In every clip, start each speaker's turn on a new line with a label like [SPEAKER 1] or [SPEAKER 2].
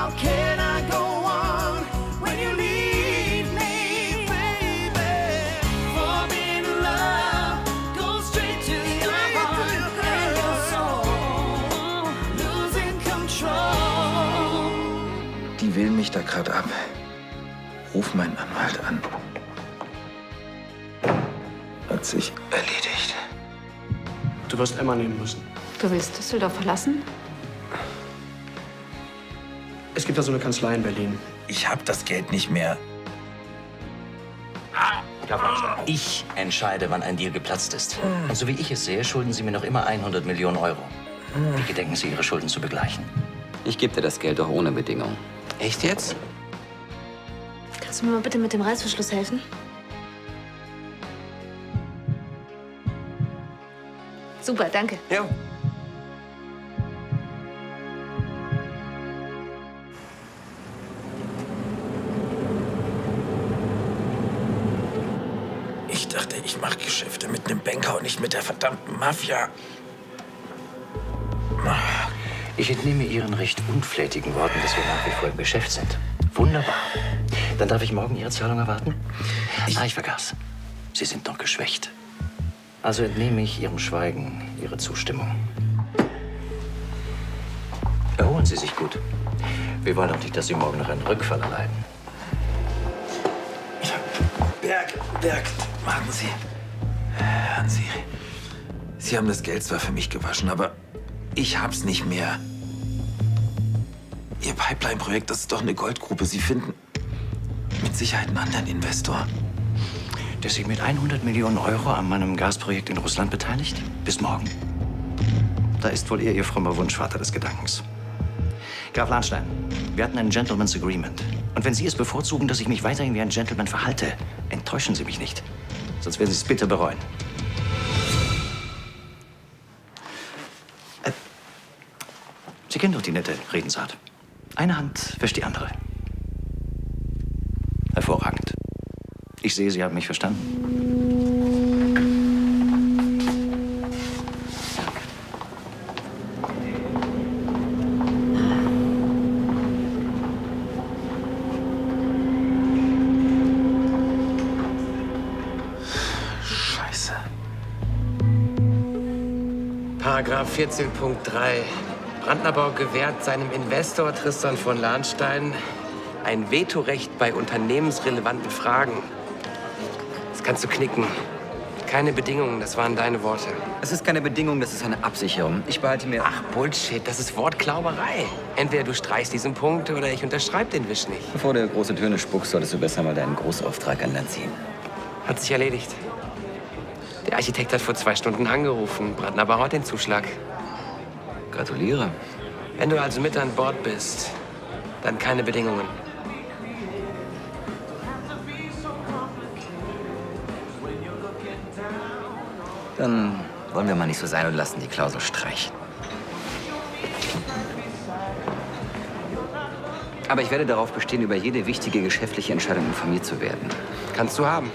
[SPEAKER 1] How can I go on when you leave me, baby? Falling in love goes straight to your heart and your soul, losing control.
[SPEAKER 2] Die wählen mich da gerade ab. Ruf meinen Anwalt an. Hat sich erledigt.
[SPEAKER 3] Du wirst Emma nehmen müssen.
[SPEAKER 4] Du willst Düsseldorf verlassen?
[SPEAKER 3] Es gibt da so eine Kanzlei in Berlin.
[SPEAKER 2] Ich hab das Geld nicht mehr.
[SPEAKER 5] Ich entscheide, wann ein Deal geplatzt ist. Und so wie ich es sehe, schulden Sie mir noch immer 100 Millionen Euro. Wie gedenken Sie, Ihre Schulden zu begleichen?
[SPEAKER 6] Ich gebe dir das Geld doch ohne Bedingung.
[SPEAKER 5] Echt jetzt?
[SPEAKER 4] Kannst du mir mal bitte mit dem Reißverschluss helfen? Super, danke.
[SPEAKER 5] Ja.
[SPEAKER 2] Ich dachte, ich mache Geschäfte mit einem Banker und nicht mit der verdammten Mafia.
[SPEAKER 5] Ich entnehme Ihren recht unflätigen Worten, dass wir nach wie vor im Geschäft sind. Wunderbar. Dann darf ich morgen Ihre Zahlung erwarten? Ich vergaß. Sie sind noch geschwächt. Also entnehme ich Ihrem Schweigen Ihre Zustimmung. Erholen Sie sich gut. Wir wollen doch nicht, dass Sie morgen noch einen Rückfall erleiden.
[SPEAKER 2] Berg, warten Sie. Hören Sie. Sie haben das Geld zwar für mich gewaschen, aber ich hab's nicht mehr. Ihr Pipeline-Projekt, das ist doch eine Goldgrube. Sie finden mit Sicherheit einen anderen Investor.
[SPEAKER 5] Der sich mit 100 Millionen Euro an meinem Gasprojekt in Russland beteiligt? Bis morgen. Da ist wohl eher Ihr frommer Wunschvater des Gedankens. Graf Lahnstein, wir hatten ein Gentleman's Agreement. Und wenn Sie es bevorzugen, dass ich mich weiterhin wie ein Gentleman verhalte, enttäuschen Sie mich nicht. Sonst werden Sie es bitter bereuen. Sie kennen doch die nette Redensart. Eine Hand wäscht die andere. Hervorragend. Ich sehe, Sie haben mich verstanden.
[SPEAKER 2] Scheiße.
[SPEAKER 7] Paragraph 14.3. Brandnerbau gewährt seinem Investor Tristan von Lahnstein ein Vetorecht bei unternehmensrelevanten Fragen. Das kannst du knicken. Keine Bedingungen, das waren deine Worte.
[SPEAKER 6] Es ist keine Bedingung, das ist eine Absicherung. Ich behalte mir...
[SPEAKER 7] Ach, Bullshit, das ist Wortklauberei. Entweder du streichst diesen Punkt oder ich unterschreibe den Wisch nicht.
[SPEAKER 6] Bevor du große Töne spuckst, solltest du besser mal deinen Großauftrag an Land ziehen.
[SPEAKER 7] Hat sich erledigt. Der Architekt hat vor 2 Stunden angerufen. Brandnerbau hat den Zuschlag.
[SPEAKER 6] Gratuliere.
[SPEAKER 7] Wenn du also mit an Bord bist, dann keine Bedingungen.
[SPEAKER 6] Dann wollen wir mal nicht so sein und lassen die Klausel streichen. Aber ich werde darauf bestehen, über jede wichtige geschäftliche Entscheidung informiert zu werden.
[SPEAKER 7] Kannst du haben.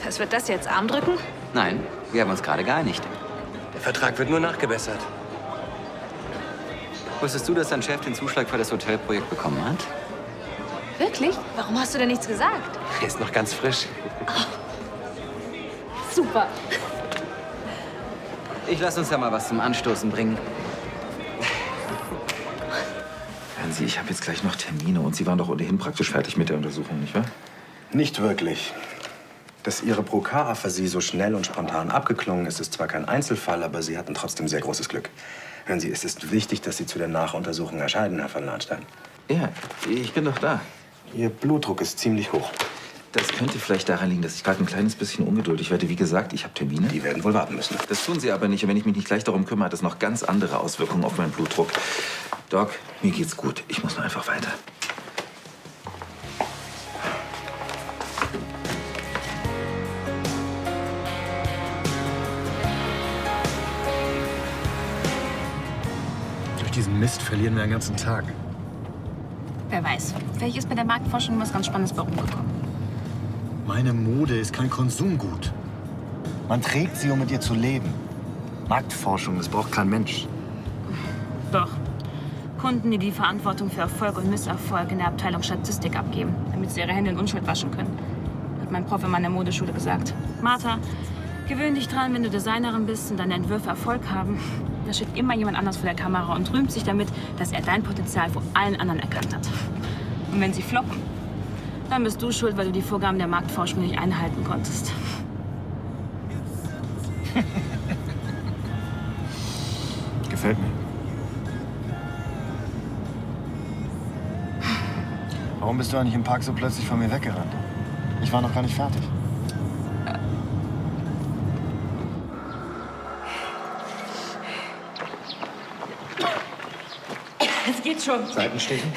[SPEAKER 4] Was wird das jetzt? Armdrücken?
[SPEAKER 6] Nein, wir haben uns gerade geeinigt.
[SPEAKER 7] Der Vertrag wird nur nachgebessert.
[SPEAKER 6] Wusstest du, dass dein Chef den Zuschlag für das Hotelprojekt bekommen hat?
[SPEAKER 4] Wirklich? Warum hast du denn nichts gesagt?
[SPEAKER 7] Er ist noch ganz frisch.
[SPEAKER 4] Super.
[SPEAKER 6] Ich lass uns da mal was zum Anstoßen bringen.
[SPEAKER 2] Hören Sie, ich habe jetzt gleich noch Termine und Sie waren doch ohnehin praktisch fertig mit der Untersuchung, nicht wahr?
[SPEAKER 8] Nicht wirklich. Dass Ihre Broker-Aphasie so schnell und spontan abgeklungen ist, ist zwar kein Einzelfall, aber Sie hatten trotzdem sehr großes Glück. Hören Sie, es ist wichtig, dass Sie zu der Nachuntersuchung erscheinen, Herr von Lahnstein.
[SPEAKER 2] Ja, ich bin doch da.
[SPEAKER 8] Ihr Blutdruck ist ziemlich hoch.
[SPEAKER 2] Das könnte vielleicht daran liegen, dass ich gerade ein kleines bisschen ungeduldig werde. Wie gesagt, ich habe Termine.
[SPEAKER 8] Die werden wohl warten müssen.
[SPEAKER 2] Das tun sie aber nicht. Und wenn ich mich nicht gleich darum kümmere, hat das noch ganz andere Auswirkungen auf meinen Blutdruck. Doc, mir geht's gut. Ich muss nur einfach weiter.
[SPEAKER 9] Durch diesen Mist verlieren wir einen ganzen Tag.
[SPEAKER 4] Wer weiß. Vielleicht ist bei der Marktforschung was ganz Spannendes bei rumgekommen.
[SPEAKER 9] Meine Mode ist kein Konsumgut. Man trägt sie, um mit ihr zu leben. Marktforschung, das braucht kein Mensch.
[SPEAKER 10] Doch. Kunden, die die Verantwortung für Erfolg und Misserfolg in der Abteilung Statistik abgeben, damit sie ihre Hände in Unschuld waschen können. Hat mein Prof in meiner Modeschule gesagt. Martha, gewöhn dich dran, wenn du Designerin bist und deine Entwürfe Erfolg haben. Da steht immer jemand anders vor der Kamera und rühmt sich damit, dass er dein Potenzial vor allen anderen erkannt hat. Und wenn sie floppen, dann bist du schuld, weil du die Vorgaben der Marktforschung nicht einhalten konntest.
[SPEAKER 9] Gefällt mir. Warum bist du eigentlich im Park so plötzlich von mir weggerannt? Ich war noch gar nicht fertig.
[SPEAKER 10] Es geht schon.
[SPEAKER 9] Seitenstechen?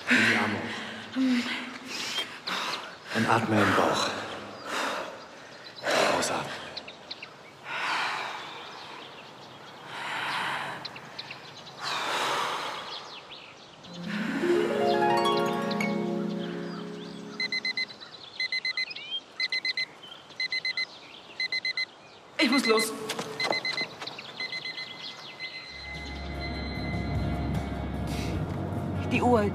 [SPEAKER 9] In die Arme. Und atme in den Bauch. Ausatmen.
[SPEAKER 10] Ich muss los. Die Uhr,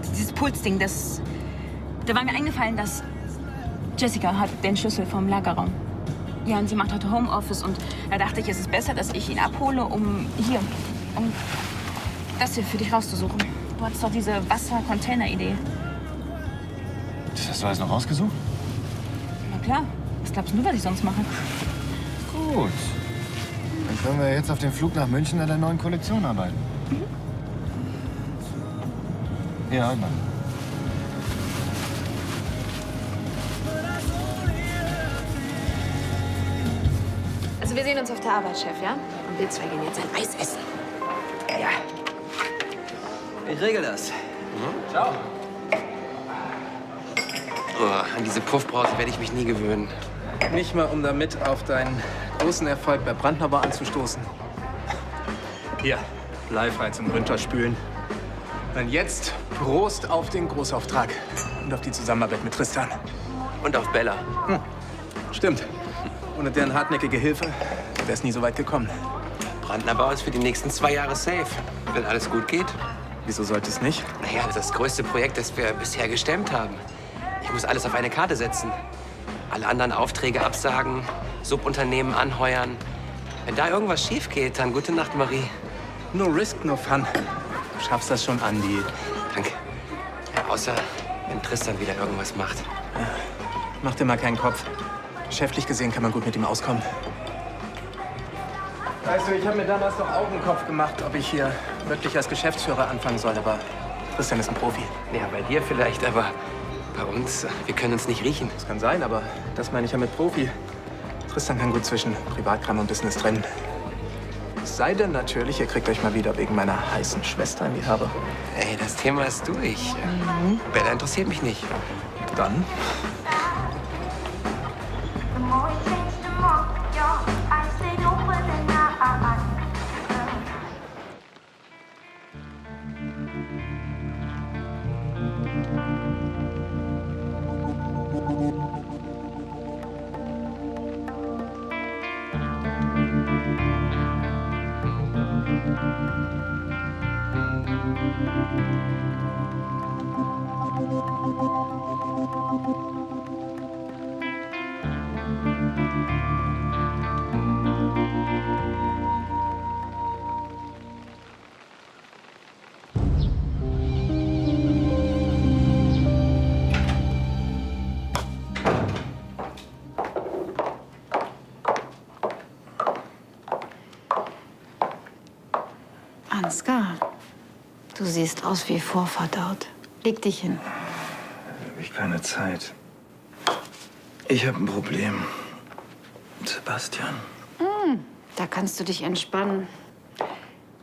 [SPEAKER 10] dieses Pulsding, da war mir eingefallen, dass Jessica hat den Schlüssel vom Lagerraum. Ja, und sie macht heute Homeoffice und da dachte ich, es ist besser, dass ich ihn abhole, um das hier für dich rauszusuchen. Du hattest doch diese Wasser-Container-Idee.
[SPEAKER 9] Das hast du alles noch rausgesucht?
[SPEAKER 10] Na klar. Was glaubst du, was ich sonst mache?
[SPEAKER 9] Gut. Dann können wir jetzt auf dem Flug nach München an der neuen Kollektion arbeiten. Ja, halt mal.
[SPEAKER 4] Also wir sehen uns auf der Arbeit, Chef, ja? Und wir zwei gehen jetzt ein Eis essen.
[SPEAKER 6] Ja. Ich regel das.
[SPEAKER 7] Ciao. Oh, an diese Puffbrause werde ich mich nie gewöhnen.
[SPEAKER 2] Nicht mal, um damit auf deinen großen Erfolg bei Brandnerbau anzustoßen. Hier, Bleifrei zum Runterspülen. Dann jetzt Prost auf den Großauftrag und auf die Zusammenarbeit mit Tristan.
[SPEAKER 7] Und auf Bella.
[SPEAKER 2] Stimmt. Ohne deren hartnäckige Hilfe wäre es nie so weit gekommen.
[SPEAKER 7] Brandnerbau ist für die nächsten 2 Jahre safe. Wenn alles gut geht.
[SPEAKER 2] Wieso sollte es nicht?
[SPEAKER 7] Naja, das ist das größte Projekt, das wir bisher gestemmt haben. Ich muss alles auf eine Karte setzen. Alle anderen Aufträge absagen, Subunternehmen anheuern. Wenn da irgendwas schief geht, dann gute Nacht, Marie.
[SPEAKER 2] No risk, no fun. Du schaffst das schon, Andi.
[SPEAKER 7] Danke. Ja, außer wenn Tristan wieder irgendwas macht.
[SPEAKER 2] Mach dir mal keinen Kopf. Geschäftlich gesehen kann man gut mit ihm auskommen. Weißt du, ich habe mir damals doch auch einen Kopf gemacht, ob ich hier wirklich als Geschäftsführer anfangen soll, aber Tristan ist ein Profi.
[SPEAKER 7] Ja, bei dir vielleicht, aber bei uns, wir können uns nicht riechen.
[SPEAKER 2] Das kann sein, aber das meine ich ja mit Profi. Tristan kann gut zwischen Privatkram und Business trennen. Es sei denn natürlich, ihr kriegt euch mal wieder wegen meiner heißen Schwester in die Haare.
[SPEAKER 7] Ey, das Thema ist durch. Bella interessiert mich nicht.
[SPEAKER 2] Dann
[SPEAKER 1] The more we change, the more your eyes stay open and I
[SPEAKER 4] Ansgar, du siehst aus wie vorverdaut. Leg dich hin.
[SPEAKER 2] habe ich keine Zeit. Ich habe ein Problem. Sebastian.
[SPEAKER 4] Da kannst du dich entspannen.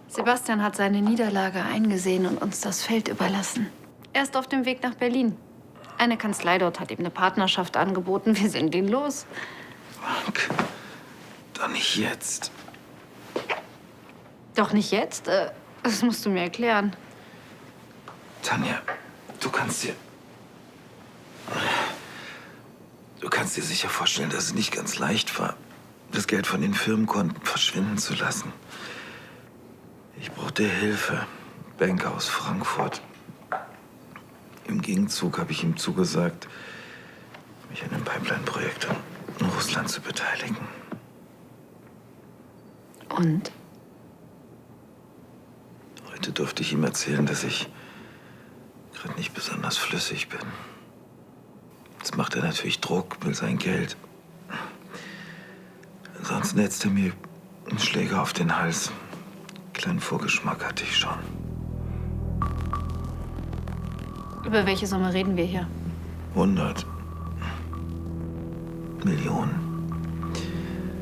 [SPEAKER 4] Sebastian hat seine Niederlage eingesehen und uns das Feld überlassen. Er ist auf dem Weg nach Berlin. Eine Kanzlei dort hat ihm eine Partnerschaft angeboten. Wir sind ihn los.
[SPEAKER 2] Frank, doch nicht jetzt.
[SPEAKER 4] Doch nicht jetzt? Das musst du mir erklären.
[SPEAKER 2] Tanja, du kannst dir...
[SPEAKER 11] Du kannst dir sicher vorstellen, dass es nicht ganz leicht war, das Geld von den Firmenkonten verschwinden zu lassen. Ich brauchte Hilfe. Banker aus Frankfurt. Im Gegenzug habe ich ihm zugesagt, mich an dem Pipeline-Projekt in Russland zu beteiligen.
[SPEAKER 4] Und?
[SPEAKER 11] Heute durfte ich ihm erzählen, dass ich gerade nicht besonders flüssig bin. Jetzt macht er natürlich Druck, will sein Geld. Ansonsten netzt er mir einen Schläger auf den Hals. Kleinen Vorgeschmack hatte ich schon.
[SPEAKER 4] Über welche Summe reden wir hier?
[SPEAKER 11] 100 Millionen.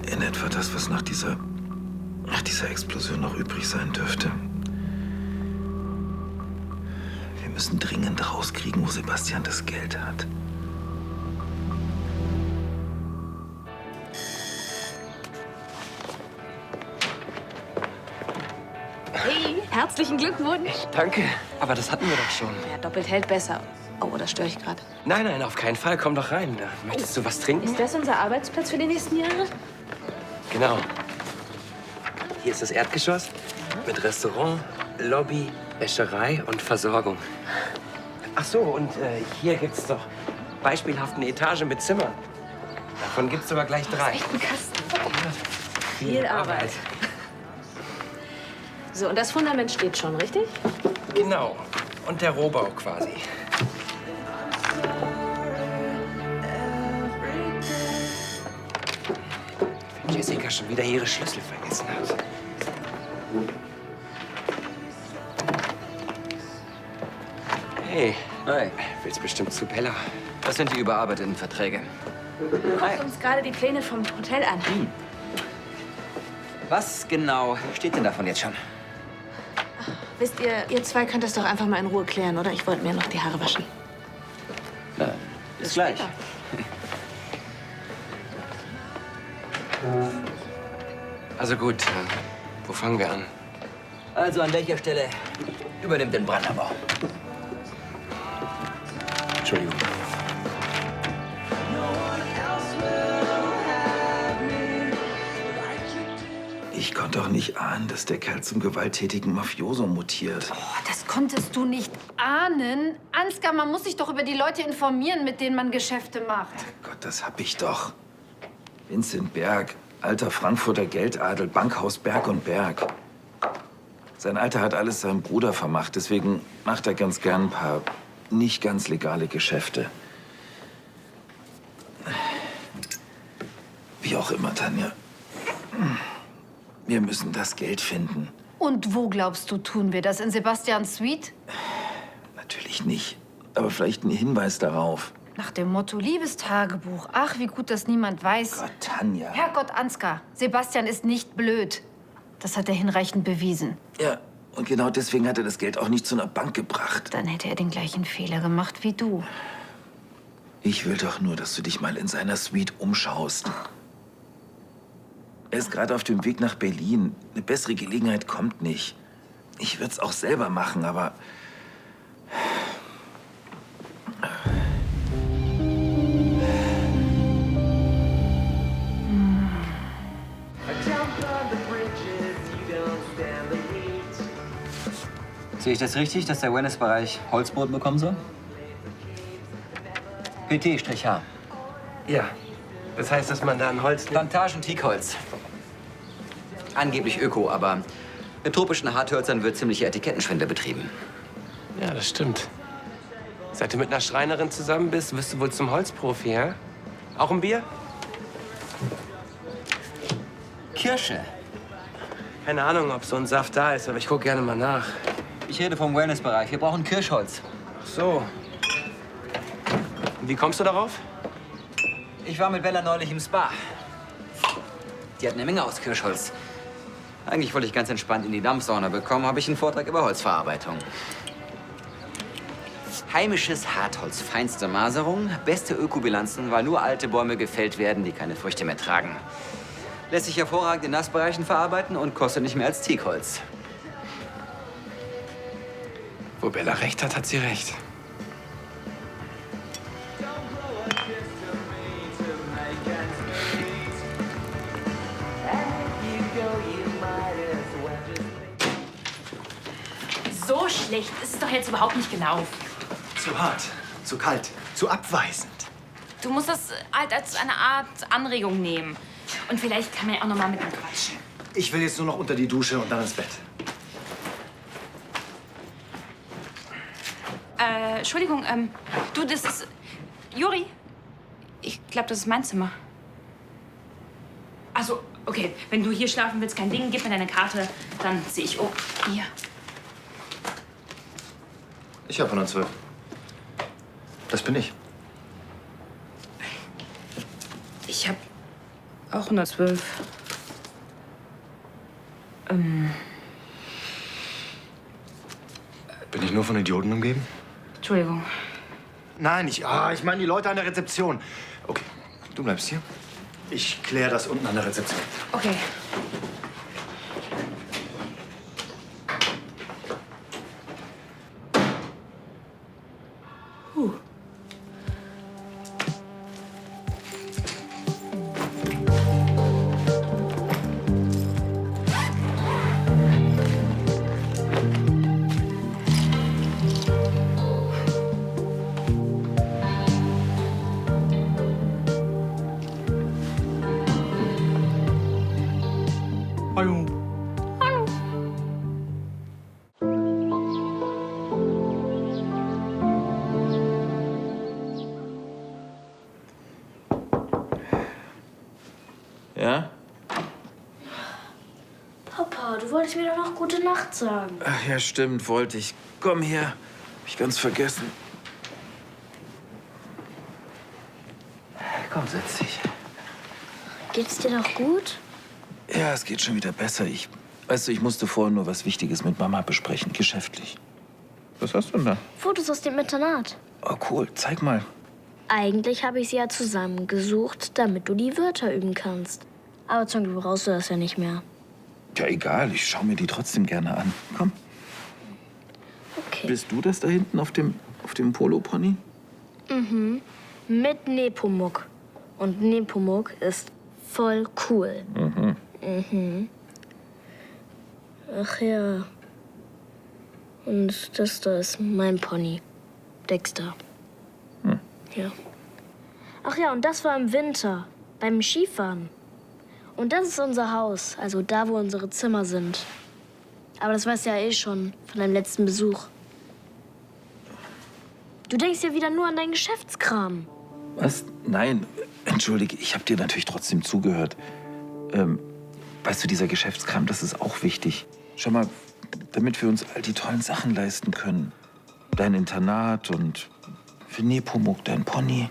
[SPEAKER 11] In etwa das, was nach dieser Explosion noch übrig sein dürfte. Wir müssen dringend rauskriegen, wo Sebastian das Geld hat.
[SPEAKER 10] Hey, herzlichen Glückwunsch.
[SPEAKER 7] Danke, aber das hatten wir doch schon.
[SPEAKER 10] Ja, doppelt hält besser. Oh, oder störe ich gerade?
[SPEAKER 7] Nein, nein, auf keinen Fall. Komm doch rein. Möchtest du was trinken?
[SPEAKER 10] Ist das unser Arbeitsplatz für die nächsten Jahre?
[SPEAKER 7] Genau. Hier ist das Erdgeschoss mit Restaurant, Lobby, Wäscherei und Versorgung. Ach so, und hier gibt's doch beispielhaft eine Etage mit Zimmern. Davon gibt's sogar gleich 3.
[SPEAKER 10] Echt ein Kasten. Viel Arbeit. So, und das Fundament steht schon, richtig?
[SPEAKER 7] Genau. Und der Rohbau quasi. Wenn Jessica schon wieder ihre Schlüssel vergessen hat. Hey.
[SPEAKER 6] Hi.
[SPEAKER 7] Willst bestimmt zu Bella.
[SPEAKER 6] Das sind die überarbeiteten Verträge.
[SPEAKER 10] Guckt uns gerade die Pläne vom Hotel an.
[SPEAKER 6] Was genau steht denn davon jetzt schon?
[SPEAKER 10] Wisst ihr zwei könnt das doch einfach mal in Ruhe klären, oder? Ich wollte mir noch die Haare waschen.
[SPEAKER 6] Bis gleich.
[SPEAKER 7] Also gut, wo fangen wir an?
[SPEAKER 6] Also an welcher Stelle übernimmt denn Brandnerbau?
[SPEAKER 7] Entschuldigung.
[SPEAKER 11] Ich konnte doch nicht ahnen, dass der Kerl zum gewalttätigen Mafioso mutiert.
[SPEAKER 4] Oh, das konntest du nicht ahnen. Ansgar, man muss sich doch über die Leute informieren, mit denen man Geschäfte macht.
[SPEAKER 11] Gott, das hab ich doch. Vincent Berg, alter Frankfurter Geldadel, Bankhaus Berg und Berg. Sein Alter hat alles seinem Bruder vermacht, deswegen macht er ganz gern ein paar nicht ganz legale Geschäfte. Wie auch immer, Tanja. Wir müssen das Geld finden.
[SPEAKER 4] Und wo glaubst du, tun wir das? In Sebastians Suite?
[SPEAKER 11] Natürlich nicht. Aber vielleicht ein Hinweis darauf.
[SPEAKER 4] Nach dem Motto Liebestagebuch. Ach, wie gut, dass niemand weiß.
[SPEAKER 11] Gott, Tanja.
[SPEAKER 4] Herrgott, Ansgar, Sebastian ist nicht blöd. Das hat er hinreichend bewiesen.
[SPEAKER 11] Ja, und genau deswegen hat er das Geld auch nicht zu einer Bank gebracht.
[SPEAKER 4] Dann hätte er den gleichen Fehler gemacht wie du.
[SPEAKER 11] Ich will doch nur, dass du dich mal in seiner Suite umschaust. Er ist gerade auf dem Weg nach Berlin. Eine bessere Gelegenheit kommt nicht. Ich würde es auch selber machen, aber...
[SPEAKER 6] Sehe ich das richtig, dass der Wellnessbereich Holzboden bekommen soll? PT-H.
[SPEAKER 7] Ja. Das heißt, dass man da ein Holz...
[SPEAKER 6] Plantagen Teakholz. Angeblich öko, aber mit tropischen Harthölzern wird ziemlicher Etikettenschwindel betrieben.
[SPEAKER 7] Ja, das stimmt. Seit du mit einer Schreinerin zusammen bist, wirst du wohl zum Holzprofi, ja? Auch ein Bier?
[SPEAKER 6] Kirsche.
[SPEAKER 7] Keine Ahnung, ob so ein Saft da ist, aber ich guck gerne mal nach.
[SPEAKER 6] Ich rede vom Wellnessbereich. Wir brauchen Kirschholz.
[SPEAKER 7] Ach so. Und wie kommst du darauf?
[SPEAKER 6] Ich war mit Bella neulich im Spa. Die hat eine Menge aus Kirschholz. Eigentlich wollte ich ganz entspannt in die Dampfsauna bekommen, habe ich einen Vortrag über Holzverarbeitung. Heimisches Hartholz, feinste Maserung, beste Ökobilanzen, weil nur alte Bäume gefällt werden, die keine Früchte mehr tragen. Lässt sich hervorragend in Nassbereichen verarbeiten und kostet nicht mehr als Teakholz.
[SPEAKER 7] Wo Bella recht hat, hat sie recht.
[SPEAKER 10] schlecht ist es doch jetzt überhaupt nicht gelaufen.
[SPEAKER 5] Zu hart, zu kalt, zu abweisend.
[SPEAKER 10] Du musst das halt als eine Art Anregung nehmen. Und vielleicht kann man ja auch noch mal mit ihm quatschen.
[SPEAKER 5] Ich will jetzt nur noch unter die Dusche und dann ins Bett.
[SPEAKER 10] Entschuldigung, du, das ist... Juri, ich glaube, das ist mein Zimmer. Also, okay, wenn du hier schlafen willst, kein Ding, gib mir deine Karte, dann sehe ich... Oh, hier.
[SPEAKER 5] Ich habe 112. Das bin ich.
[SPEAKER 10] Ich habe auch 112.
[SPEAKER 5] Bin ich nur von Idioten umgeben?
[SPEAKER 10] Entschuldigung.
[SPEAKER 5] Nein, ich meine die Leute an der Rezeption. Okay, du bleibst hier. Ich kläre das unten an der Rezeption.
[SPEAKER 10] Okay.
[SPEAKER 3] Hallo.
[SPEAKER 11] Ja?
[SPEAKER 12] Papa, du wolltest mir doch noch gute Nacht sagen.
[SPEAKER 11] Ach ja, stimmt, wollte ich. Komm her. Hab ich ganz vergessen.
[SPEAKER 5] Komm, setz dich.
[SPEAKER 12] Geht's dir noch gut?
[SPEAKER 11] Ja, es geht schon wieder besser. Weißt du, ich musste vorhin nur was Wichtiges mit Mama besprechen, geschäftlich. Was hast du denn da?
[SPEAKER 12] Fotos aus dem Internat.
[SPEAKER 11] Oh, cool. Zeig mal.
[SPEAKER 12] Eigentlich habe ich sie ja zusammengesucht, damit du die Wörter üben kannst. Aber zum Glück brauchst du das ja nicht mehr.
[SPEAKER 11] Ja, egal. Ich schaue mir die trotzdem gerne an. Komm.
[SPEAKER 12] Okay.
[SPEAKER 11] Bist du das da hinten auf dem Polo-Pony?
[SPEAKER 12] Mhm. Mit Nepomuk. Und Nepomuk ist voll cool.
[SPEAKER 11] Mhm.
[SPEAKER 12] Mhm. Ach ja. Und das da ist mein Pony. Dexter.
[SPEAKER 11] Hm.
[SPEAKER 12] Ja. Ach ja, und das war im Winter. Beim Skifahren. Und das ist unser Haus. Also da, wo unsere Zimmer sind. Aber das weißt du ja eh schon von deinem letzten Besuch. Du denkst ja wieder nur an deinen Geschäftskram.
[SPEAKER 11] Was? Nein. Entschuldige, ich habe dir natürlich trotzdem zugehört. Weißt du, dieser Geschäftskram, das ist auch wichtig. Schau mal, damit wir uns all die tollen Sachen leisten können. Dein Internat und für Nepomuk dein Pony.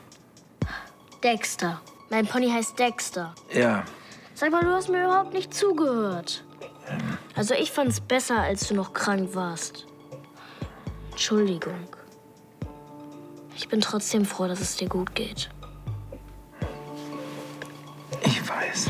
[SPEAKER 12] Dexter. Mein Pony heißt Dexter.
[SPEAKER 11] Ja.
[SPEAKER 12] Sag mal, du hast mir überhaupt nicht zugehört. Also ich fand's besser, als du noch krank warst. Entschuldigung. Ich bin trotzdem froh, dass es dir gut geht.
[SPEAKER 11] Ich weiß.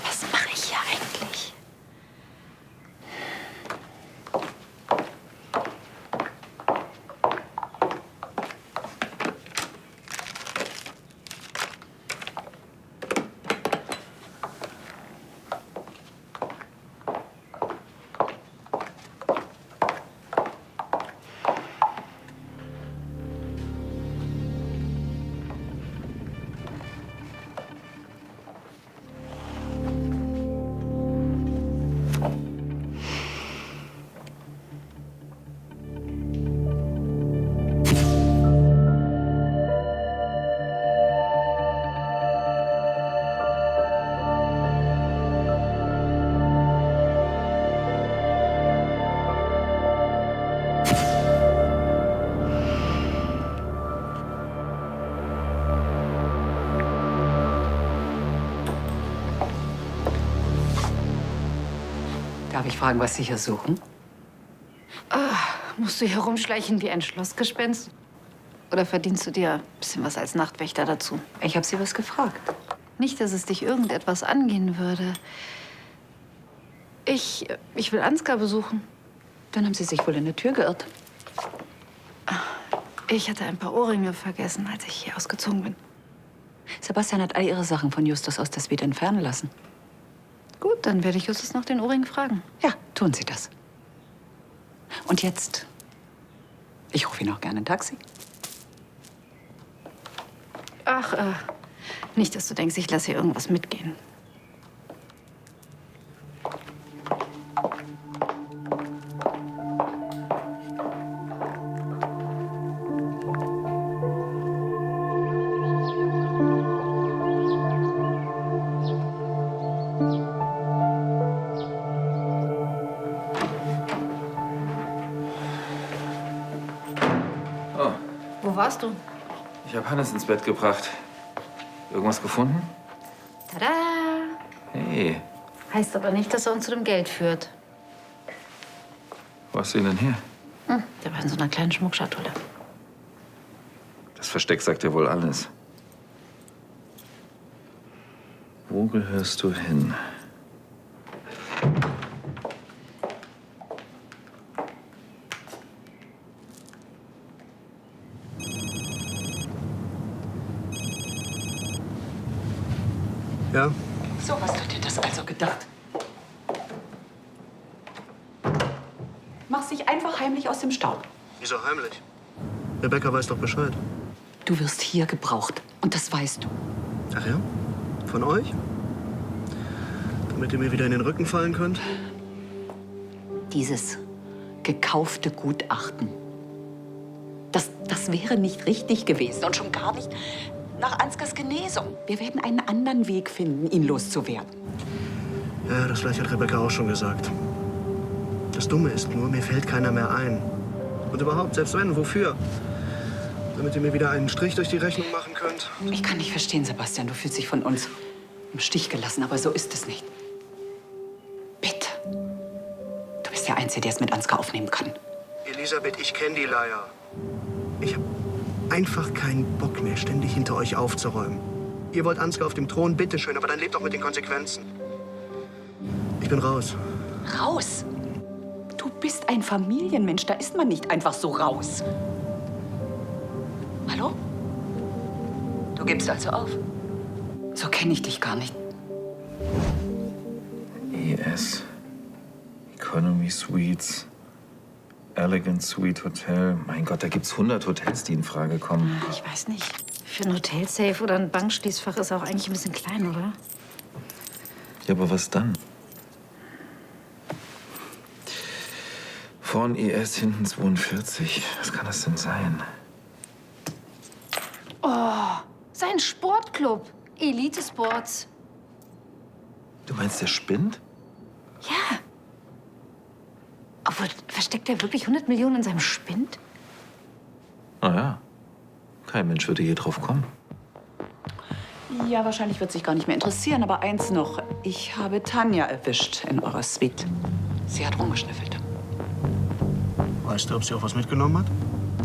[SPEAKER 4] Was mache ich hier eigentlich?
[SPEAKER 13] Darf ich fragen, was Sie hier suchen?
[SPEAKER 4] Musst du hier rumschleichen wie ein Schlossgespenst? Oder verdienst du dir ein bisschen was als Nachtwächter dazu?
[SPEAKER 13] Ich habe Sie was gefragt.
[SPEAKER 4] Nicht, dass es dich irgendetwas angehen würde. Ich will Ansgar besuchen.
[SPEAKER 13] Dann haben Sie sich wohl in der Tür geirrt.
[SPEAKER 4] Ich hatte ein paar Ohrringe vergessen, als ich hier ausgezogen bin.
[SPEAKER 13] Sebastian hat all Ihre Sachen von Justus aus der Suite entfernen lassen.
[SPEAKER 4] Gut, dann werde ich Justus nach den Ohrringen fragen.
[SPEAKER 13] Ja, tun Sie das. Und jetzt? Ich rufe Ihnen auch gerne ein Taxi.
[SPEAKER 4] Ach, nicht, dass du denkst, ich lasse hier irgendwas mitgehen.
[SPEAKER 11] Oh,
[SPEAKER 4] Wo warst du?
[SPEAKER 11] ich habe Hannes ins Bett gebracht. Irgendwas gefunden?
[SPEAKER 4] Tada!
[SPEAKER 11] Hey,
[SPEAKER 4] Heißt aber nicht, dass er uns zu dem Geld führt.
[SPEAKER 11] wo hast du ihn denn her?
[SPEAKER 4] Der war in so einer kleinen Schmuckschatulle.
[SPEAKER 11] Das Versteck sagt ja wohl alles. Wo gehörst du hin?
[SPEAKER 3] Ja?
[SPEAKER 13] So hast du dir das also gedacht? Machst dich einfach heimlich aus dem Staub.
[SPEAKER 3] Wieso heimlich? Rebecca weiß doch Bescheid.
[SPEAKER 13] Du wirst hier gebraucht. Und das weißt du.
[SPEAKER 3] Ach ja? Von euch? Damit ihr mir wieder in den Rücken fallen könnt?
[SPEAKER 13] Dieses gekaufte Gutachten. Das wäre nicht richtig gewesen. Und schon gar nicht nach Ansgars Genesung. Wir werden einen anderen Weg finden, ihn loszuwerden.
[SPEAKER 3] Ja, das gleiche hat Rebecca auch schon gesagt. Das Dumme ist nur, mir fällt keiner mehr ein. Und überhaupt, selbst wenn, wofür? Damit ihr mir wieder einen Strich durch die Rechnung machen könnt?
[SPEAKER 13] Ich kann nicht verstehen, Sebastian. Du fühlst dich von uns im Stich gelassen, aber so ist es nicht. Bitte. Du bist der Einzige, der es mit Ansgar aufnehmen kann.
[SPEAKER 3] Elisabeth, ich kenne die Leier. Ich habe einfach keinen Bock mehr, ständig hinter euch aufzuräumen. Ihr wollt Ansgar auf dem Thron, bitteschön, aber dann lebt auch mit den Konsequenzen. Ich bin raus.
[SPEAKER 13] Raus? Du bist ein Familienmensch. Da ist man nicht einfach so raus. Hallo? Du gibst also auf? So kenne ich dich gar nicht.
[SPEAKER 11] ES. Economy Suites. Elegant Suite Hotel. Mein Gott, da gibt's 100 Hotels, die in Frage kommen.
[SPEAKER 4] Ich weiß nicht. Für ein Hotelsafe oder ein Bankschließfach ist auch eigentlich ein bisschen klein, oder?
[SPEAKER 11] Ja, aber was dann? Vorn ES, hinten 42. Was kann das denn sein?
[SPEAKER 4] Oh, sein Sportclub. Elite Sports.
[SPEAKER 11] Du meinst, der spinnt?
[SPEAKER 4] Ja. Obwohl, versteckt er wirklich 100 Millionen in seinem Spind?
[SPEAKER 11] Na ja. Kein Mensch würde je drauf kommen.
[SPEAKER 13] Ja, wahrscheinlich wird sich gar nicht mehr interessieren. Aber eins noch. Ich habe Tanja erwischt in eurer Suite. Sie hat rumgeschnüffelt.
[SPEAKER 3] Weißt du, ob sie auch was mitgenommen hat?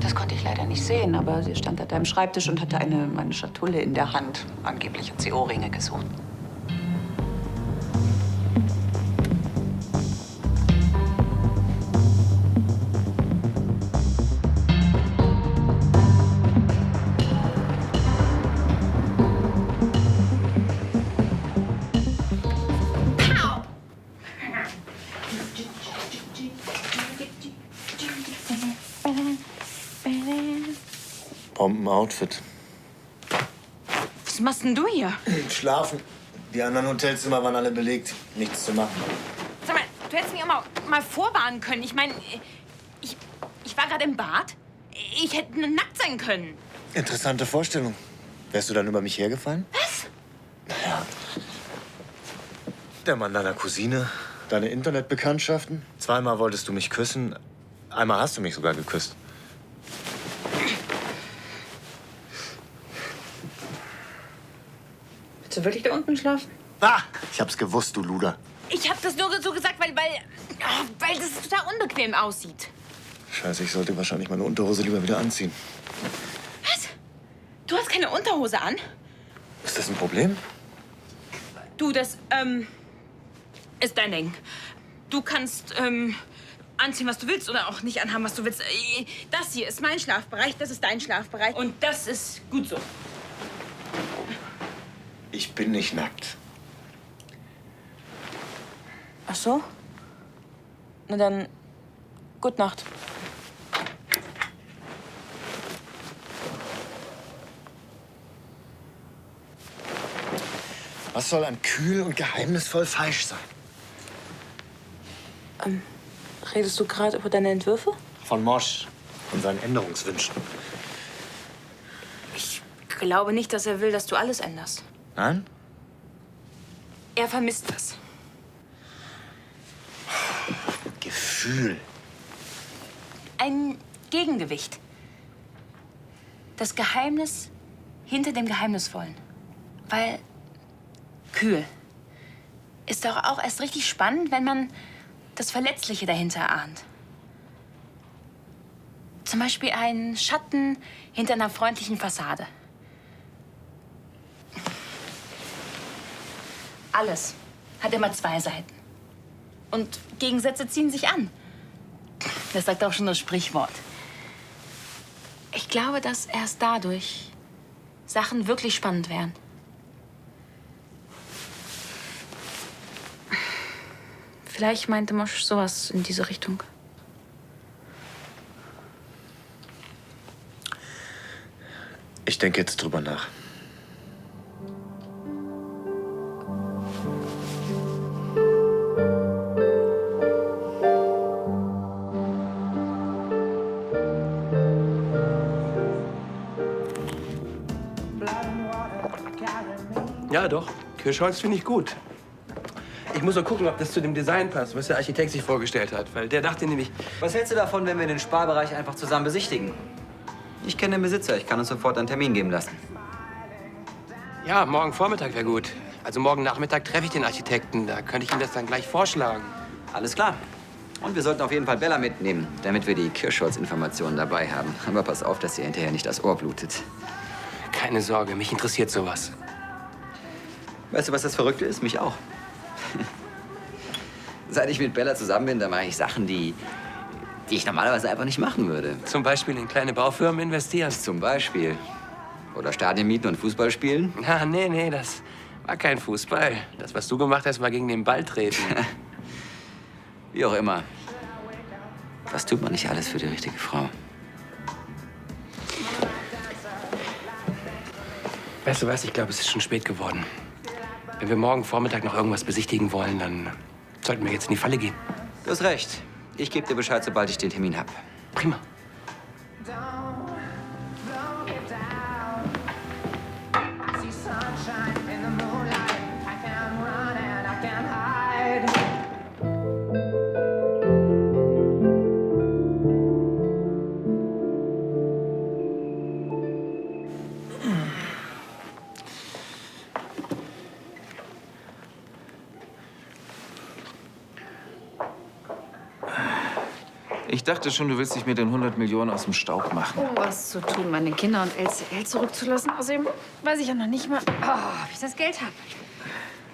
[SPEAKER 13] Das konnte ich leider nicht sehen, aber sie stand an deinem Schreibtisch und hatte eine Schatulle in der Hand. Angeblich hat sie Ohrringe gesucht.
[SPEAKER 9] Bomben-Outfit.
[SPEAKER 10] Was machst denn du hier?
[SPEAKER 9] Schlafen. Die anderen Hotelzimmer waren alle belegt. Nichts zu machen.
[SPEAKER 10] Sag mal, du hättest mich auch mal vorwarnen können. Ich meine, ich war gerade im Bad. Ich hätte nur nackt sein können.
[SPEAKER 9] Interessante Vorstellung. Wärst du dann über mich hergefallen?
[SPEAKER 10] Was?
[SPEAKER 9] Naja. Der Mann deiner Cousine, deine Internetbekanntschaften. Zweimal wolltest du mich küssen. Einmal hast du mich sogar geküsst.
[SPEAKER 10] Willst du wirklich da unten schlafen?
[SPEAKER 9] Ah! Ich hab's gewusst, du Luder.
[SPEAKER 10] Ich hab das nur so gesagt, weil das total unbequem aussieht.
[SPEAKER 9] Scheiße, ich sollte wahrscheinlich meine Unterhose lieber wieder anziehen.
[SPEAKER 10] keine Unterhose an?
[SPEAKER 9] Ist das ein Problem?
[SPEAKER 10] Du, das, ist dein Ding. Du kannst, anziehen, was du willst oder auch nicht anhaben, was du willst. Das hier ist mein Schlafbereich, das ist dein Schlafbereich und das ist gut so.
[SPEAKER 9] Ich bin nicht nackt.
[SPEAKER 10] Ach so? Na dann, gute Nacht.
[SPEAKER 9] Was soll an kühl und geheimnisvoll falsch sein?
[SPEAKER 10] Redest du gerade über deine Entwürfe?
[SPEAKER 9] Von Mosch und seinen Änderungswünschen.
[SPEAKER 10] Ich glaube nicht, dass er will, dass du alles änderst.
[SPEAKER 9] Nein?
[SPEAKER 10] Er vermisst was.
[SPEAKER 9] Gefühl.
[SPEAKER 10] Ein Gegengewicht. Das Geheimnis hinter dem Geheimnisvollen. Weil kühl ist doch auch erst richtig spannend, wenn man das Verletzliche dahinter ahnt. Zum Beispiel ein Schatten hinter einer freundlichen Fassade. Alles hat immer zwei Seiten. Und Gegensätze ziehen sich an. Das sagt auch schon das Sprichwort. Ich glaube, dass erst dadurch Sachen wirklich spannend werden. Vielleicht meinte Mosch sowas in diese Richtung.
[SPEAKER 9] Ich denke jetzt drüber nach.
[SPEAKER 7] Ja, doch. Kirschholz finde ich gut. Ich muss nur gucken, ob das zu dem Design passt, was der Architekt sich vorgestellt hat. Weil der dachte nämlich...
[SPEAKER 6] Was hältst du davon, wenn wir den Sparbereich einfach zusammen besichtigen? Ich kenne den Besitzer. Ich kann uns sofort einen Termin geben lassen.
[SPEAKER 7] Ja, morgen Vormittag wäre gut. Also morgen Nachmittag treffe ich den Architekten. Da könnte ich ihm das dann gleich vorschlagen.
[SPEAKER 6] Alles klar. Und wir sollten auf jeden Fall Bella mitnehmen, damit wir die Kirschholz-Informationen dabei haben. Aber pass auf, dass ihr hinterher nicht das Ohr blutet.
[SPEAKER 7] Keine Sorge, mich interessiert sowas.
[SPEAKER 6] Weißt du, was das Verrückte ist? Mich auch. Seit ich mit Bella zusammen bin, da mache ich Sachen, die ich normalerweise einfach nicht machen würde.
[SPEAKER 7] Zum Beispiel in kleine Baufirmen investieren.
[SPEAKER 6] Zum Beispiel. Oder Stadien mieten und Fußball spielen.
[SPEAKER 7] Na, nee, das war kein Fußball. Das, was du gemacht hast, war gegen den Ball treten.
[SPEAKER 6] Wie auch immer. Was tut man nicht alles für die richtige Frau?
[SPEAKER 7] Weißt du was, ich glaube, es ist schon spät geworden. Wenn wir morgen Vormittag noch irgendwas besichtigen wollen, dann sollten wir jetzt in die Falle gehen.
[SPEAKER 6] Du hast recht. Ich gebe dir Bescheid, sobald ich den Termin habe.
[SPEAKER 7] Prima.
[SPEAKER 11] Ich dachte schon, du willst dich mit den 100 Millionen aus dem Staub machen.
[SPEAKER 4] Um was zu tun, meine Kinder und LCL zurückzulassen. Außerdem weiß ich ja noch nicht mal, ob ich das Geld habe.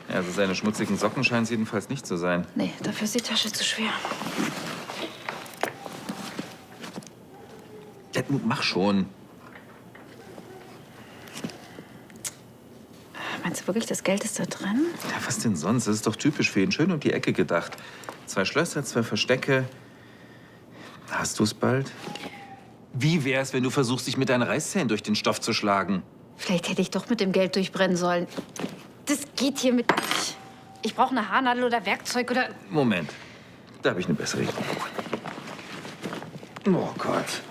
[SPEAKER 11] Ja, also seine schmutzigen Socken scheinen es jedenfalls nicht zu sein.
[SPEAKER 4] Nee, dafür ist die Tasche zu schwer.
[SPEAKER 11] Ja, mach schon.
[SPEAKER 4] Meinst du wirklich, das Geld ist da drin?
[SPEAKER 11] Ja, was denn sonst? Das ist doch typisch für ihn. Schön um die Ecke gedacht. 2 Schlösser, 2 Verstecke. Hast du es bald? Wie wär's, wenn du versuchst, dich mit deinen Reißzähnen durch den Stoff zu schlagen?
[SPEAKER 4] Vielleicht hätte ich doch mit dem Geld durchbrennen sollen. Das geht hiermit nicht. Ich brauche eine Haarnadel oder Werkzeug oder...
[SPEAKER 11] Moment. Da habe ich eine bessere Idee. Oh Gott.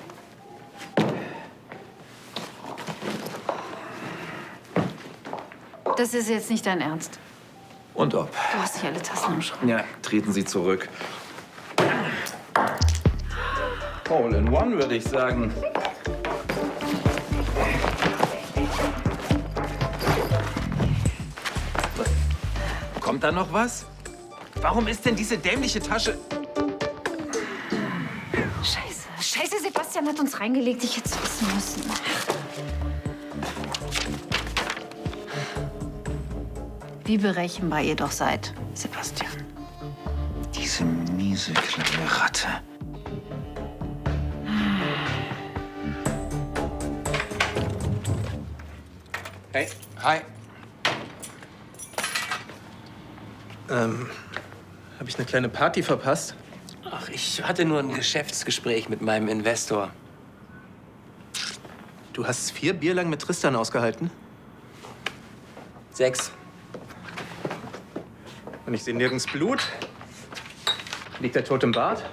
[SPEAKER 4] Das ist jetzt nicht dein Ernst.
[SPEAKER 11] Und ob.
[SPEAKER 4] Du hast nicht alle Tassen im Schrank.
[SPEAKER 11] Ja, treten Sie zurück. All in one, würde ich sagen. Kommt da noch was? Warum ist denn diese dämliche Tasche...
[SPEAKER 4] Scheiße, Sebastian hat uns reingelegt. Ich hätte es wissen müssen. Wie berechenbar ihr doch seid, Sebastian.
[SPEAKER 11] Diese miese kleine Ratte.
[SPEAKER 2] Hey.
[SPEAKER 7] Hi.
[SPEAKER 2] Habe ich eine kleine Party verpasst?
[SPEAKER 7] Ach, ich hatte nur ein Geschäftsgespräch mit meinem Investor.
[SPEAKER 2] Du hast 4 Bier lang mit Tristan ausgehalten?
[SPEAKER 7] 6.
[SPEAKER 2] Und ich sehe nirgends Blut. Liegt der tot im Bad?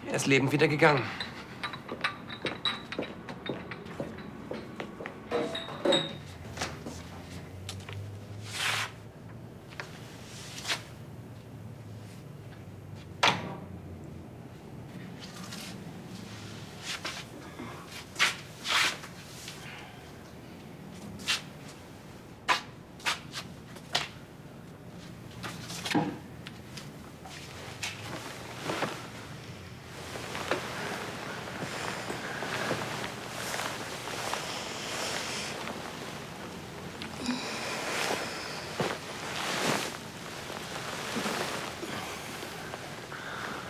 [SPEAKER 7] Er ist lebend wieder gegangen.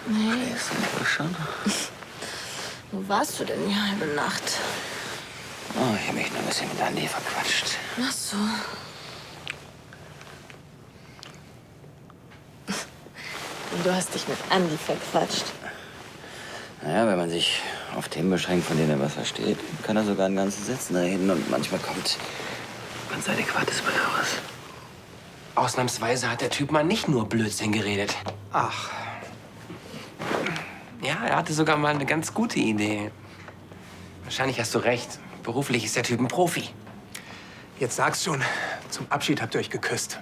[SPEAKER 12] Nee.
[SPEAKER 6] Schon?
[SPEAKER 12] Wo warst du denn die halbe Nacht?
[SPEAKER 6] Oh, ich habe mich nur ein bisschen mit Andi verquatscht.
[SPEAKER 12] Ach so. Und du hast dich mit Andi verquatscht.
[SPEAKER 6] Naja, wenn man sich auf Themen beschränkt, von denen er was versteht, kann er sogar einen ganzen Satz reden und manchmal kommt ganz Adäquates bei raus.
[SPEAKER 7] Ausnahmsweise hat der Typ mal nicht nur Blödsinn geredet.
[SPEAKER 2] Ach.
[SPEAKER 7] Ja, er hatte sogar mal eine ganz gute Idee. Wahrscheinlich hast du recht. Beruflich ist der Typ ein Profi.
[SPEAKER 2] Jetzt sag's schon. Zum Abschied habt ihr euch geküsst.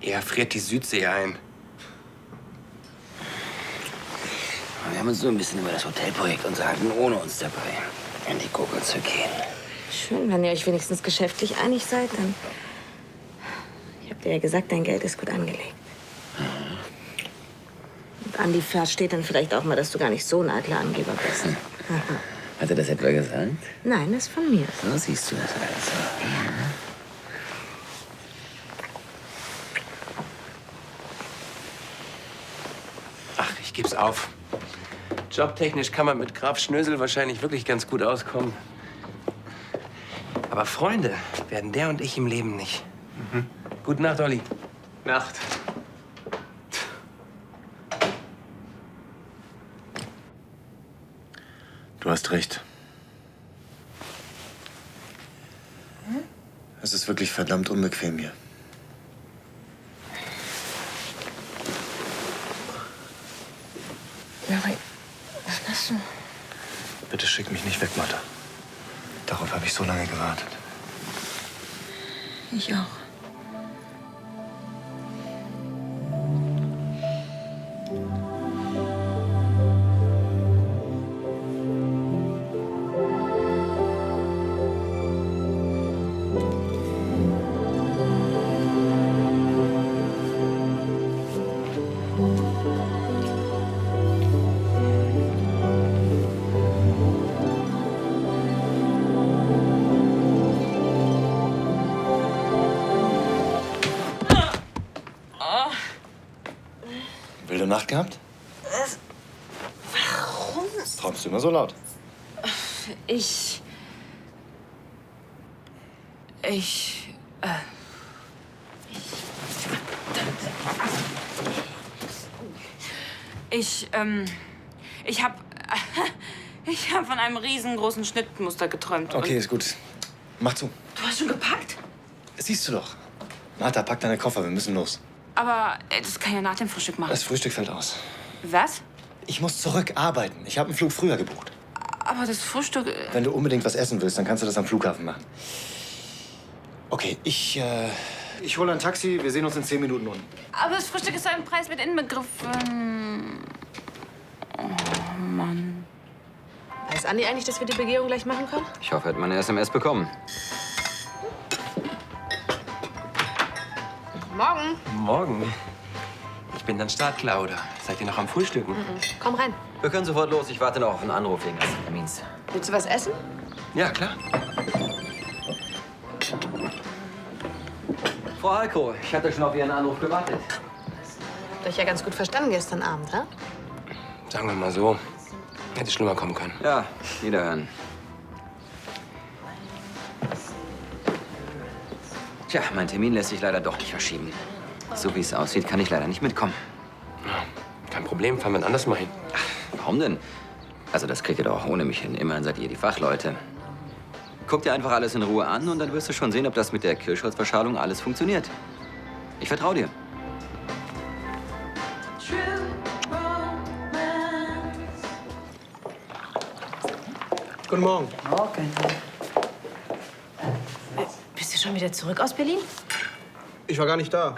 [SPEAKER 7] Er friert die Südsee ein.
[SPEAKER 6] Wir haben uns so ein bisschen über das Hotelprojekt unterhalten, ohne uns dabei in die Gurgel zu gehen.
[SPEAKER 12] Schön, wenn ihr euch wenigstens geschäftlich einig seid, dann... Ich hab dir ja gesagt, dein Geld ist gut angelegt. Und Andi versteht dann vielleicht auch mal, dass du gar nicht so ein eitler Angeber bist.
[SPEAKER 6] Hat er das etwa gesagt?
[SPEAKER 12] Nein, das ist von mir.
[SPEAKER 6] So siehst du das also. Ja.
[SPEAKER 7] Ach, ich geb's auf. Jobtechnisch kann man mit Graf Schnösel wahrscheinlich wirklich ganz gut auskommen. Aber Freunde werden der und ich im Leben nicht. Gute Nacht, Olli.
[SPEAKER 2] Nacht.
[SPEAKER 9] Du hast recht. Es ist wirklich verdammt unbequem hier.
[SPEAKER 12] Larry, was machst du?
[SPEAKER 9] Bitte schick mich nicht weg, Martha. Darauf habe ich so lange gewartet.
[SPEAKER 12] Ich auch.
[SPEAKER 9] Wilde Nacht gehabt?
[SPEAKER 12] Warum?
[SPEAKER 9] Träumst du immer so laut?
[SPEAKER 10] Ich. Ich hab von einem riesengroßen Schnittmuster geträumt.
[SPEAKER 9] Okay, ist gut. Mach zu.
[SPEAKER 10] Du hast schon gepackt?
[SPEAKER 9] Siehst du doch. Martha, pack deine Koffer, wir müssen los.
[SPEAKER 10] Aber das kann ich ja nach dem Frühstück machen.
[SPEAKER 9] Das Frühstück fällt aus.
[SPEAKER 10] Was?
[SPEAKER 9] Ich muss zurück arbeiten. Ich habe einen Flug früher gebucht.
[SPEAKER 10] Aber das Frühstück...
[SPEAKER 9] Wenn du unbedingt was essen willst, dann kannst du das am Flughafen machen. Okay, ich hole ein Taxi. Wir sehen uns in 10 Minuten unten.
[SPEAKER 10] Aber das Frühstück ist ein Preis mit inbegriffen. Oh, Mann.
[SPEAKER 14] Weiß Andi eigentlich, dass wir die Begehung gleich machen können?
[SPEAKER 6] Ich hoffe, er hat meine SMS bekommen.
[SPEAKER 14] Morgen.
[SPEAKER 7] Morgen. Ich bin dann startklar, oder? Seid ihr noch am Frühstücken?
[SPEAKER 14] Komm rein.
[SPEAKER 6] Wir können sofort los. Ich warte noch auf einen Anruf wegen des Termins.
[SPEAKER 14] Willst du was essen?
[SPEAKER 7] Ja, klar.
[SPEAKER 6] Frau Halko, ich hatte schon auf Ihren Anruf gewartet.
[SPEAKER 14] Habt euch ja ganz gut verstanden gestern Abend, ha?
[SPEAKER 7] Sagen wir mal so, hätte schlimmer kommen können.
[SPEAKER 6] Ja, wiederhören. Tja, mein Termin lässt sich leider doch nicht verschieben. So wie es aussieht, kann ich leider nicht mitkommen.
[SPEAKER 7] Kein Problem, fahren wir anders mal hin.
[SPEAKER 6] Warum denn? Also das kriegt ihr doch auch ohne mich hin. Immerhin seid ihr die Fachleute. Guck dir einfach alles in Ruhe an und dann wirst du schon sehen, ob das mit der Kirschholzverschalung alles funktioniert. Ich vertraue dir.
[SPEAKER 3] Guten Morgen.
[SPEAKER 14] Morgen. Bist du schon wieder zurück aus Berlin?
[SPEAKER 3] Ich war gar nicht da.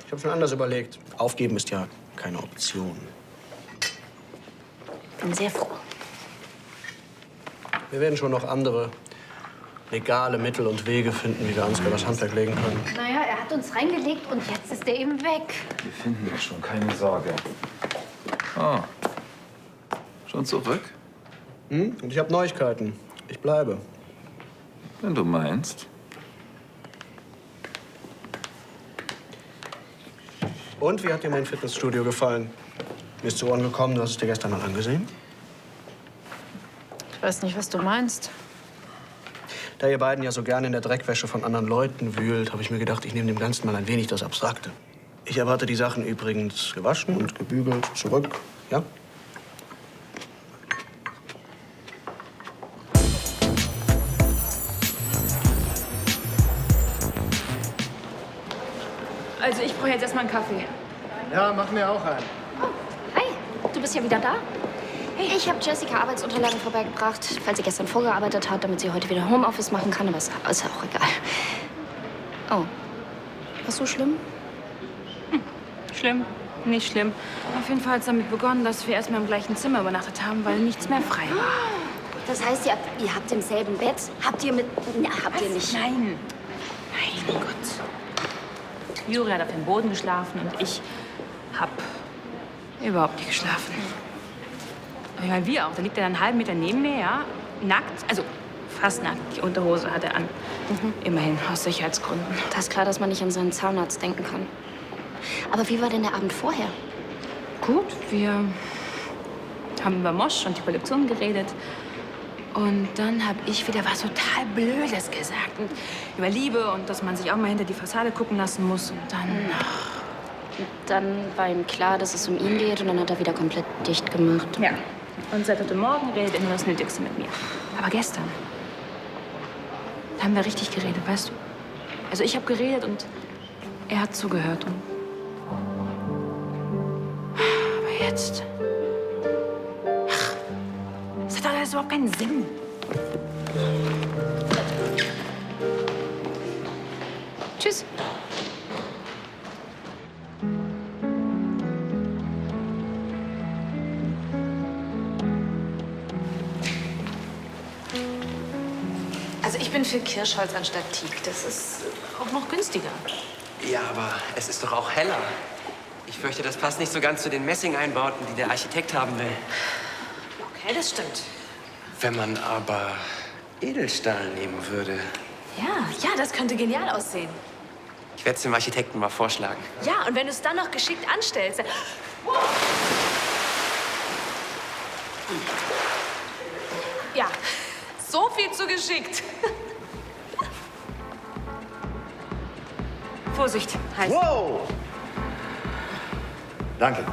[SPEAKER 3] Ich habe schon anders überlegt. Aufgeben ist ja keine Option.
[SPEAKER 14] Bin sehr froh.
[SPEAKER 3] Wir werden schon noch andere legale Mittel und Wege finden, wie wir Ansgar das Handwerk legen können.
[SPEAKER 4] Naja, er hat uns reingelegt und jetzt ist er eben weg.
[SPEAKER 11] Wir finden das schon, keine Sorge. Oh. Schon zurück?
[SPEAKER 3] Und ich habe Neuigkeiten. Ich bleibe.
[SPEAKER 11] Wenn du meinst.
[SPEAKER 3] Und wie hat dir mein Fitnessstudio gefallen? Mir ist zu Ohren gekommen, du hast es dir gestern mal angesehen.
[SPEAKER 4] Ich weiß nicht, was du meinst.
[SPEAKER 3] Da ihr beiden ja so gerne in der Dreckwäsche von anderen Leuten wühlt, habe ich mir gedacht, ich nehme dem Ganzen mal ein wenig das Abstrakte. Ich erwarte die Sachen übrigens gewaschen und gebügelt zurück, ja?
[SPEAKER 10] Also ich brauche jetzt erstmal einen Kaffee.
[SPEAKER 3] Ja, mach mir auch einen.
[SPEAKER 12] Hi, du bist ja wieder da? Hey, ich habe Jessica Arbeitsunterlagen vorbeigebracht, falls sie gestern vorgearbeitet hat, damit sie heute wieder Homeoffice machen kann, aber ist ja auch egal. Oh, was so schlimm?
[SPEAKER 10] Schlimm, nicht schlimm. Auf jeden Fall hat es damit begonnen, dass wir erstmal im gleichen Zimmer übernachtet haben, weil nichts mehr frei war.
[SPEAKER 12] Das heißt, ihr habt im selben Bett? Habt ihr mit... Na, habt ihr nicht?
[SPEAKER 10] Nein. Mein Gott. Juri hat auf dem Boden geschlafen und ich hab überhaupt nicht geschlafen. Aber ich meine, wir auch. Da liegt er dann einen halben Meter neben mir, ja, nackt. Also fast nackt. Die Unterhose hat er an. Immerhin, aus Sicherheitsgründen.
[SPEAKER 12] Das ist klar, dass man nicht an seinen Zahnarzt denken kann. Aber wie war denn der Abend vorher?
[SPEAKER 10] Gut, wir haben über Mosch und die Kollektion geredet. Und dann habe ich wieder was total Blödes gesagt. Und über Liebe und dass man sich auch mal hinter die Fassade gucken lassen muss. Und dann...
[SPEAKER 12] Und dann war ihm klar, dass es um ihn geht und dann hat er wieder komplett dicht gemacht.
[SPEAKER 10] Ja. Und seit heute Morgen redet er nur das Nötigste mit mir. Aber gestern, da haben wir richtig geredet, weißt du? Also ich habe geredet und er hat zugehört. Und aber jetzt... Ach, das hat doch alles überhaupt keinen Sinn.
[SPEAKER 4] Tschüss.
[SPEAKER 14] Also ich bin für Kirschholz anstatt Teak. Das ist auch noch günstiger.
[SPEAKER 7] Ja, aber es ist doch auch heller. Ich fürchte, das passt nicht so ganz zu den Messingeinbauten, die der Architekt haben will.
[SPEAKER 14] Okay, das stimmt.
[SPEAKER 7] Wenn man aber Edelstahl nehmen würde.
[SPEAKER 14] Ja, das könnte genial aussehen.
[SPEAKER 7] Ich werde es dem Architekten mal vorschlagen.
[SPEAKER 14] Ja, und wenn du es dann noch geschickt anstellst, dann... Ja, so viel zu geschickt.
[SPEAKER 10] Vorsicht, heiß.
[SPEAKER 9] Wow! Danke.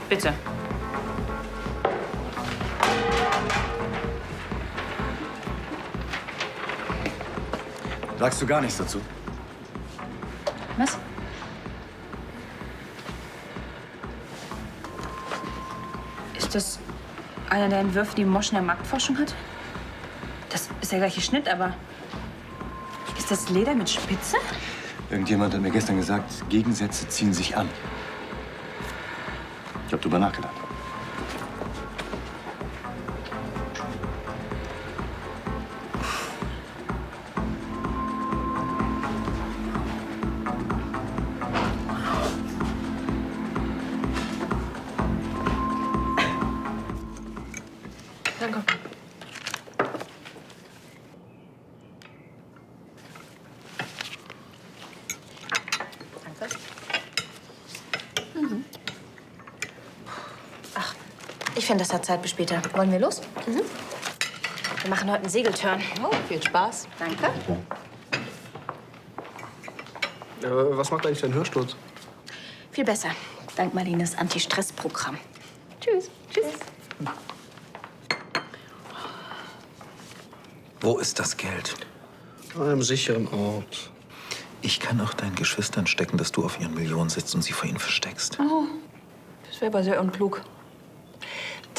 [SPEAKER 10] Bitte.
[SPEAKER 9] Sagst du gar nichts dazu?
[SPEAKER 10] Was? Ist das einer der Entwürfe, die Mosch in der Marktforschung hat? Das ist der gleiche Schnitt, aber ist das Leder mit Spitze?
[SPEAKER 9] Irgendjemand hat mir gestern gesagt, Gegensätze ziehen sich an. Ich habe drüber nachgedacht.
[SPEAKER 14] Danke. Ich finde, das hat Zeit bis später. Wollen wir los? Mhm. Wir machen heute einen Segelturn.
[SPEAKER 13] Oh, viel Spaß.
[SPEAKER 14] Danke.
[SPEAKER 3] Was macht eigentlich dein Hörsturz?
[SPEAKER 14] Viel besser. Dank Marlines Anti-Stress-Programm. Tschüss. Tschüss.
[SPEAKER 11] Wo ist das Geld?
[SPEAKER 3] An einem sicheren Ort.
[SPEAKER 11] Ich kann auch deinen Geschwistern stecken, dass du auf ihren Millionen sitzt und sie vor ihnen versteckst.
[SPEAKER 13] Oh, das wäre aber sehr unklug.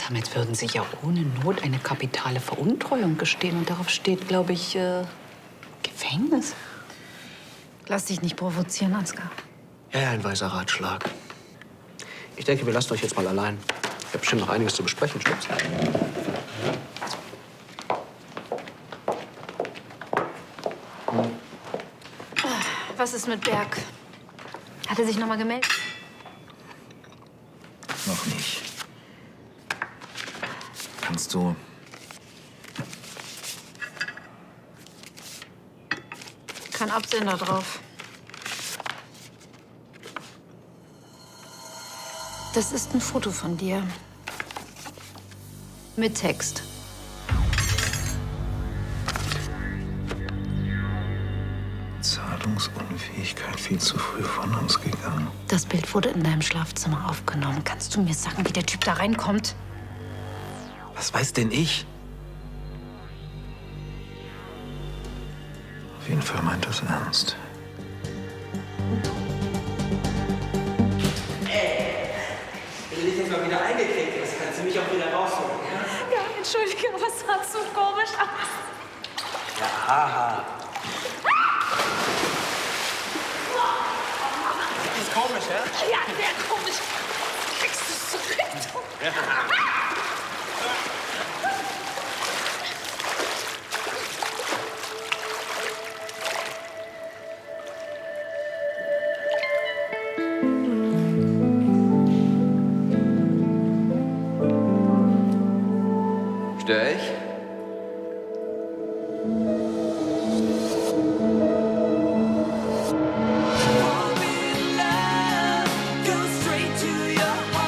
[SPEAKER 13] Damit würden Sie ja ohne Not eine kapitale Veruntreuung gestehen. Und darauf steht, glaube ich, Gefängnis.
[SPEAKER 4] Lass dich nicht provozieren, Ansgar.
[SPEAKER 3] Ja, ein weiser Ratschlag. Ich denke, wir lassen euch jetzt mal allein. Ich habe bestimmt noch einiges zu besprechen, stimmt's?
[SPEAKER 4] Was ist mit Berg? Hat er sich noch mal gemeldet?
[SPEAKER 11] Noch nicht. Kannst du...
[SPEAKER 4] Kein Absender drauf. Das ist ein Foto von dir. Mit Text.
[SPEAKER 11] Zahlungsunfähigkeit viel zu früh von uns gegangen.
[SPEAKER 4] Das Bild wurde in deinem Schlafzimmer aufgenommen. Kannst du mir sagen, wie der Typ da reinkommt?
[SPEAKER 11] Was weiß denn ich? Auf jeden Fall meint das ernst.
[SPEAKER 1] Wenn du dich jetzt mal wieder eingekriegt hast, kannst du mich auch wieder rausholen.
[SPEAKER 14] Ja, entschuldige, aber es sah so komisch aus.
[SPEAKER 1] Ja, haha. Das ist komisch, ja?
[SPEAKER 14] Ja, sehr komisch. Kriegst du es zurück?
[SPEAKER 1] Ja.
[SPEAKER 6] Stör ich?
[SPEAKER 1] Go straight to your heart.